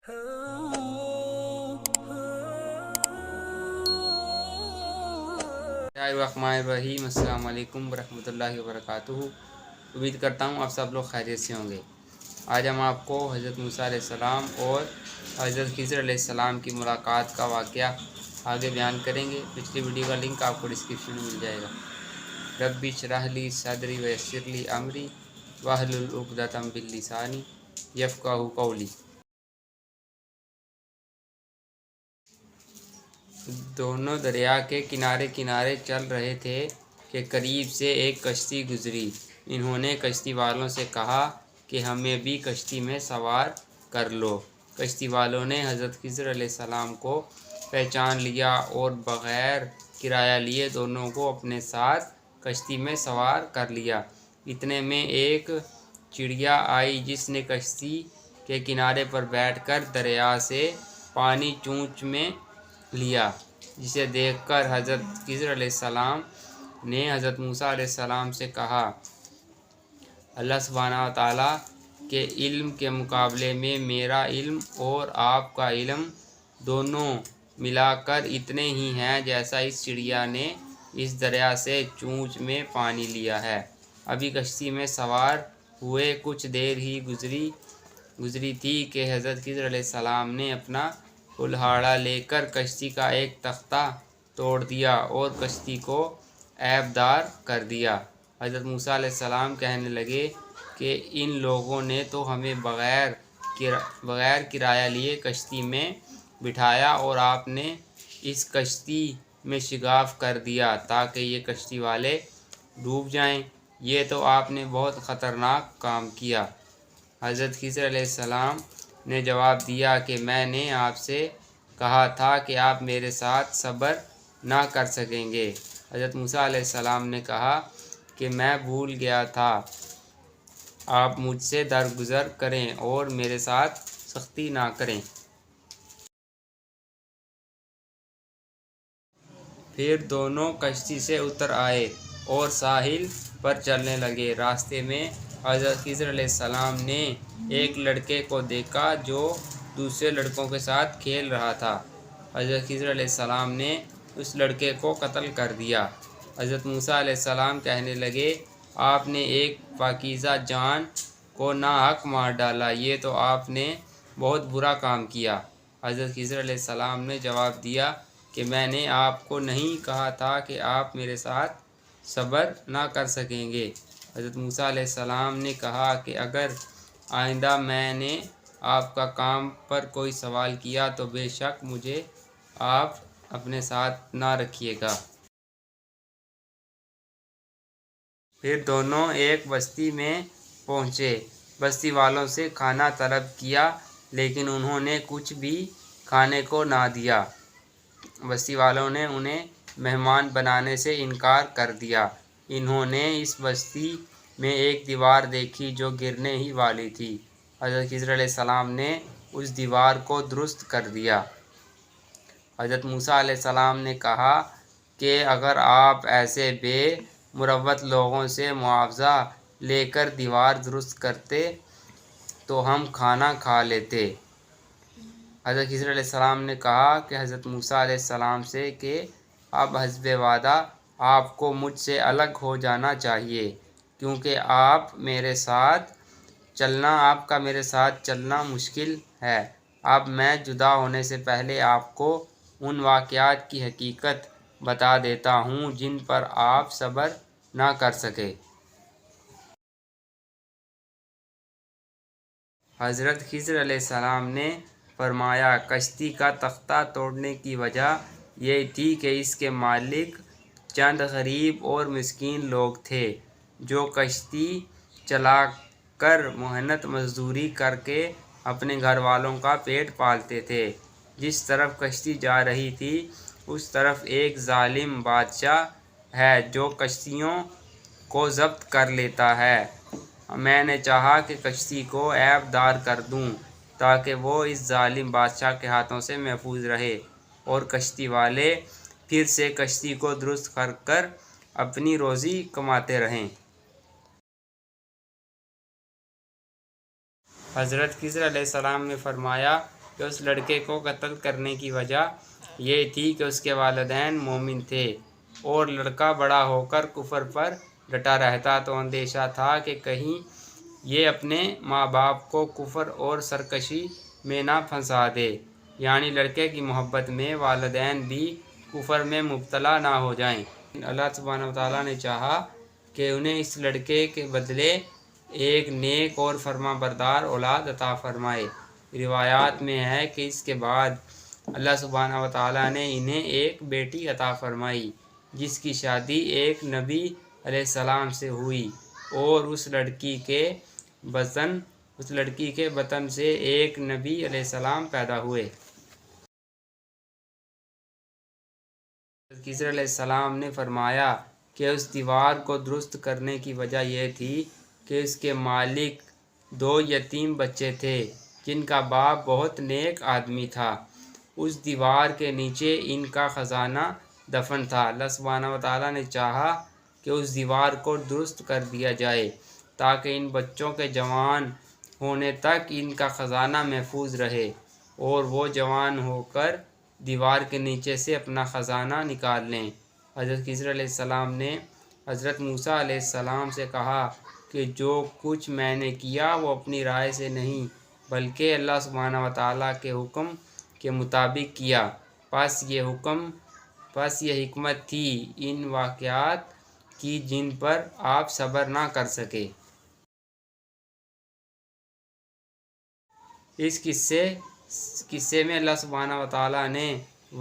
बिस्मिल्लाहिर्रहमानिर्रहीम। अस्सलाम वालेकुम वरहमतुल्लाहि वबरकातुहू। उम्मीद करता हूँ आप सब लोग खैरियत से होंगे। आज हम आपको हज़रत मूसा अलैहिस्सलाम और हज़रत खिज़र अलैहिस्सलाम की मुलाकात का वाक़या आगे बयान करेंगे। पिछली वीडियो का लिंक आपको डिस्क्रिप्शन में मिल जाएगा। रब्बि इश्रह ली सदरी व यस्सिर ली अमरी वहलुल उक़दतम मिन लिसानी यफ़क़हू क़ौली। दोनों दरिया के किनारे किनारे चल रहे थे कि करीब से एक कश्ती गुजरी। इन्होंने कश्ती वालों से कहा कि हमें भी कश्ती में सवार कर लो। कश्ती वालों ने हज़रत खिज़र अलैहिस्सलाम को पहचान लिया और बग़ैर किराया लिए दोनों को अपने साथ कश्ती में सवार कर लिया। इतने में एक चिड़िया आई जिसने कश्ती के किनारे पर बैठकर दरिया से पानी चूंच में लिया, जिसे देखकर हज़रत खिज़र अलैहिस्सलाम ने हज़रत मूसा अलैहिस्सलाम से कहा, अल्लाह सुब्हानहू व तआला के इल्म के मुकाबले में मेरा इल्म और आपका इल्म दोनों मिलाकर इतने ही हैं जैसा इस चिड़िया ने इस दरिया से चूंच में पानी लिया है। अभी कश्ती में सवार हुए कुछ देर ही गुजरी थी कि हज़रत खिज़र अलैहिस्सलाम ने अपना कुल्हाड़ा लेकर कश्ती का एक तख्ता तोड़ दिया और कश्ती को ऐबदार कर दिया। हज़रत मूसा अलैहिस्सलाम कहने लगे कि इन लोगों ने तो हमें बग़ैर किराया लिए कश्ती में बिठाया और आपने इस कश्ती में शिगाफ कर दिया ताकि ये कश्ती वाले डूब जाएं। ये तो आपने बहुत ख़तरनाक काम किया। हज़रत खिज़र अलैहिस्सलाम ने जवाब दिया कि मैंने आपसे कहा था कि आप मेरे साथ सब्र ना कर सकेंगे। हज़रत मूसा अलैहिस्सलाम ने कहा कि मैं भूल गया था, आप मुझसे दरगुज़र करें और मेरे साथ सख्ती ना करें। फिर दोनों कश्ती से उतर आए और साहिल पर चलने लगे। रास्ते में हज़रत खिज़र अलैहिस्सलाम ने एक लड़के को देखा जो दूसरे लड़कों के साथ खेल रहा था। हज़रत खिज़र अलैहिस्सलाम ने उस लड़के को कत्ल कर दिया। हज़रत मूसा अलैहिस्सलाम कहने लगे, आपने एक पाकीज़ा जान को नाहक मार डाला, ये तो आपने बहुत बुरा काम किया। हज़रत खिज़र अलैहिस्सलाम ने जवाब दिया कि मैंने आपको नहीं कहा था कि आप मेरे साथ सब्र ना कर सकेंगे। हज़रत मूसा अलैहिस्सलाम ने कहा कि अगर आइंदा मैंने आपका काम पर कोई सवाल किया तो बेशक मुझे आप अपने साथ ना रखिएगा। फिर दोनों एक बस्ती में पहुँचे। बस्ती वालों से खाना तलब किया लेकिन उन्होंने कुछ भी खाने को ना दिया। बस्ती वालों ने उन्हें मेहमान बनाने से इनकार कर दिया। इन्होंने इस बस्ती में एक दीवार देखी जो गिरने ही वाली थी। हज़रत खिज़र अलैहिस्सलाम ने उस दीवार को दुरुस्त कर दिया। हज़रत मूसा अलैहिस्सलाम ने कहा कि अगर आप ऐसे बेमुरव्वत लोगों से मुआवजा लेकर दीवार दुरुस्त करते तो हम खाना खा लेते। हज़रत खिज़र अलैहिस्सलाम ने कहा कि हज़रत मूसा अलैहिस्सलाम से कि अब हस्बे वादा आपको मुझसे अलग हो जाना चाहिए, क्योंकि आपका मेरे साथ चलना मुश्किल है। अब मैं जुदा होने से पहले आपको उन वाक़यात की हकीकत बता देता हूँ जिन पर आप सब्र ना कर सके। हज़रत खिज़र अलैहिस्सलाम ने फरमाया, कश्ती का तख्ता तोड़ने की वजह यह थी कि इसके मालिक चंद गरीब और मिस्कीन लोग थे जो कश्ती चलाकर मेहनत मजदूरी करके अपने घर वालों का पेट पालते थे। जिस तरफ कश्ती जा रही थी उस तरफ एक जालिम बादशाह है जो कश्तियों को ज़ब्त कर लेता है। मैंने चाहा कि कश्ती को ऐबदार कर दूं ताकि वो इस जालिम बादशाह के हाथों से महफूज रहे और कश्ती वाले फिर से कश्ती को दुरुस्त कर अपनी रोज़ी कमाते रहें। हज़रत खिज़र अलैहिस्सलाम ने फरमाया کہ اس لڑکے کو قتل کرنے کی وجہ یہ تھی کہ اس کے والدین مومن تھے اور لڑکا بڑا ہو کر کفر پر ڈٹا رہتا، تو اندیشہ تھا کہ کہیں یہ اپنے ماں باپ کو کفر اور سرکشی میں نہ پھنسا دے، یعنی لڑکے کی محبت میں والدین بھی کفر میں مبتلا نہ ہو جائیں۔ اللہ سبحانہ وتعالیٰ نے چاہا کہ انہیں اس لڑکے کے بدلے ایک نیک اور فرما بردار اولاد عطا فرمائے۔ روایات میں ہے کہ اس کے بعد اللہ سبحانہ وتعالیٰ نے انہیں ایک بیٹی عطا فرمائی جس کی شادی ایک نبی علیہ السلام سے ہوئی، اور اس لڑکی کے بطن سے ایک نبی علیہ السلام پیدا ہوئے۔ خضر علیہ السلام نے فرمایا کہ اس دیوار کو درست کرنے کی وجہ یہ تھی کہ اس کے مالک 2 یتیم بچے تھے جن کا باپ بہت نیک آدمی تھا۔ اس دیوار کے نیچے ان کا خزانہ دفن تھا۔ اللہ سبحانہ وتعالیٰ نے چاہا کہ اس دیوار کو درست کر دیا جائے تاکہ ان بچوں کے جوان ہونے تک ان کا خزانہ محفوظ رہے اور وہ جوان ہو کر دیوار کے نیچے سے اپنا خزانہ نکال لیں۔ حضرت خضر علیہ السلام نے حضرت موسیٰ علیہ السلام سے کہا کہ جو کچھ میں نے کیا وہ اپنی رائے سے نہیں بلکہ اللہ سبحانہ وتعالیٰ کے حکم کے مطابق کیا، پس یہ حکمت تھی ان واقعات کی جن پر آپ صبر نہ کر سکے۔ اس قصے میں اللہ سبحانہ وتعالیٰ نے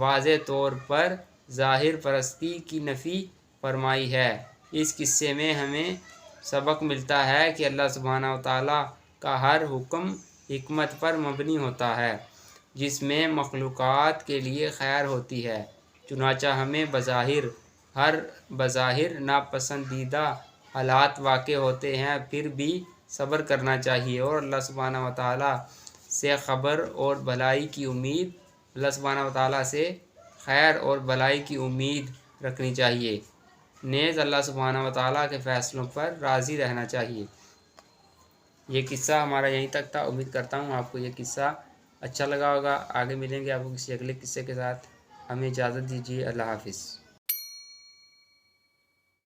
واضح طور پر ظاہر پرستی کی نفی فرمائی ہے۔ اس قصے میں ہمیں سبق ملتا ہے کہ اللہ سبحانہ وتعالیٰ کا ہر حکم حکمت پر مبنی ہوتا ہے جس میں مخلوقات کے لیے خیر ہوتی ہے، چنانچہ ہمیں بظاہر ناپسندیدہ حالات واقع ہوتے ہیں پھر بھی صبر کرنا چاہیے اور اللہ سبحانہ وتعالیٰ سے خیر اور بھلائی کی امید رکھنی چاہیے، نیز اللہ سبحانہ وتعالیٰ کے فیصلوں پر راضی رہنا چاہیے۔ یہ قصہ ہمارا یہیں تک تھا۔ امید کرتا ہوں آپ کو یہ قصہ اچھا لگا ہوگا۔ آگے ملیں گے آپ کو کسی اگلے قصے کے ساتھ۔ ہمیں اجازت دیجیے۔ اللہ حافظ۔